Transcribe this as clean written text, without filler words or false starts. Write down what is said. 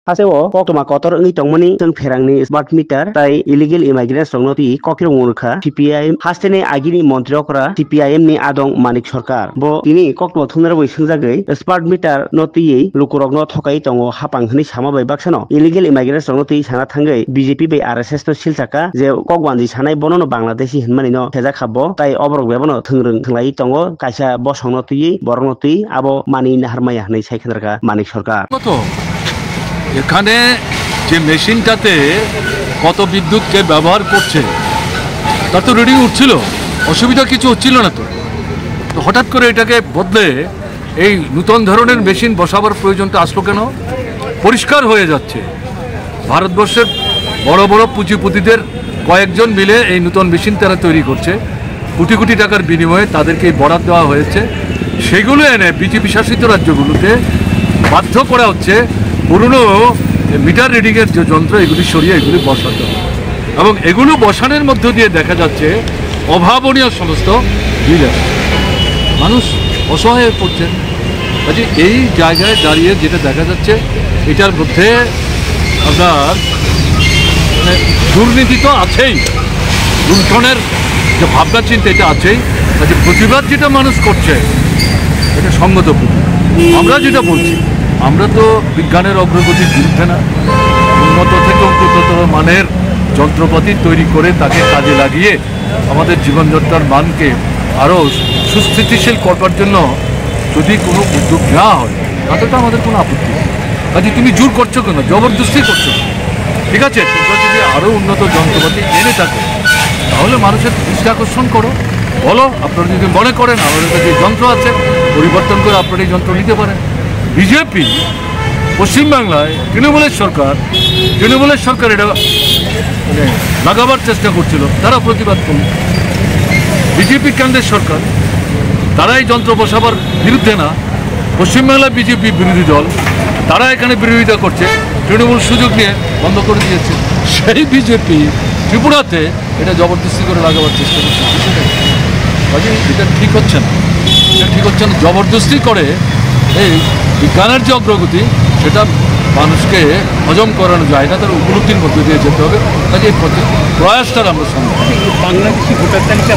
Haseo koktoma kotor ngi tongmani tong pherangni smart meter tai illegal immigrants rongnoti kokirong murkha CPIM hasteni agini mantri okra CPIM ni adong manik sarkar bo tini koktoma thungra bai swngjagui smart meter notiyei lukurokno thokai tongo hapang hini sama bai baksano illegal immigrants rongnoti sana thangui BJP bai RSS to silchaka je kokwanji sanai bonono Bangladeshi hinmani no thejak khabo tai oborok bebono thungrung thunglai tongo kaisa bosongno tui borokno tui abo mani naharmaya hinai saikhanarka manik sarkar এখানে যে মেশিনটাতে কত বিদ্যুৎ কে ব্যবহার করছে তার তো reading উঠছিল, অসুবিধা কিছু হচ্ছিল না। তো হঠাৎ করে এটাকে বদলে এই নতুন ধরনের মেশিন বসাবার প্রয়োজনটা আসলো কেন? পরিষ্কার হয়ে যাচ্ছে ভারতবর্ষের বড় বড় পুঁজিপতিদের কয়েকজন মিলে এই নতুন মেশিন তারা তৈরি করছে, কোটি কোটি টাকার বিনিময়ে তাদেরকে বরাদ দেওয়া হয়েছে। সেগুলো এনে বিজেপি শাসিত রাজ্যগুলোতে বাধ্য করা হচ্ছে পুরনো মিটার রিডিংয়ের যে যন্ত্র এগুলি সরিয়ে এগুলি বসাতে হবে, এবং এগুলো বসানোর মধ্য দিয়ে দেখা যাচ্ছে অভাবনীয় সমস্ত বিল আসছে, মানুষ অসহায় হয়ে পড়ছেন। কাজে এই জায়গায় দাঁড়িয়ে যেটা দেখা যাচ্ছে এটার মধ্যে আপনার দুর্নীতি তো আছেই, লুণ্ঠনের যে ভাবনা চিন্তা এটা আছেই। কাজে প্রতিবাদ যেটা মানুষ করছে এটা সঙ্গতপূর্ণ। আমরা যেটা বলছি, আমরা তো বিজ্ঞানের অগ্রগতির বিরুদ্ধে না, উন্নত থেকে উন্নততর মানের যন্ত্রপাতি তৈরি করে তাকে কাজে লাগিয়ে আমাদের জীবনযাত্রার মানকে আরও সুস্থিতিশীল করবার জন্য যদি কোনো উদ্যোগ নেওয়া হয় তাতে তো আমাদের কোনো আপত্তি নেই। কাজে তুমি জোর করছো কেন, জবরদস্তি করছো? ঠিক আছে, তোমরা যদি আরও উন্নত যন্ত্রপাতি এনে থাকো তাহলে মানুষের দৃষ্টি আকর্ষণ করো, বলো আপনারা যদি মনে করেন আমাদের কাছে যন্ত্র আছে পরিবর্তন করে আপনারা এই যন্ত্র নিতে পারেন। বিজেপি পশ্চিমবাংলায় তৃণমূলের সরকার এটা মানে লাগাবার চেষ্টা করছিল, তারা প্রতিবাদ করল। বিজেপি কেন্দ্রের সরকার, তারা এই যন্ত্র বসাবার বিরুদ্ধে না, পশ্চিমবাংলায় বিজেপি বিরোধী দল, তারা এখানে বিরোধিতা করছে, তৃণমূল সুযোগ নিয়ে বন্ধ করে দিয়েছে। সেই বিজেপি ত্রিপুরাতে এটা জবরদস্তি করে লাগাবার চেষ্টা করছে। এটা ঠিক হচ্ছে না, জবরদস্তি করে এই বিজ্ঞানের যে অগ্রগতি সেটা মানুষকে হজম করানো যায় না, তার উপলব্ধির মধ্যে দিয়ে যেতে হবে। কাজে এই প্রয়াসটার আমরা সঙ্গে বাংলাদেশি ভোটার তালিকা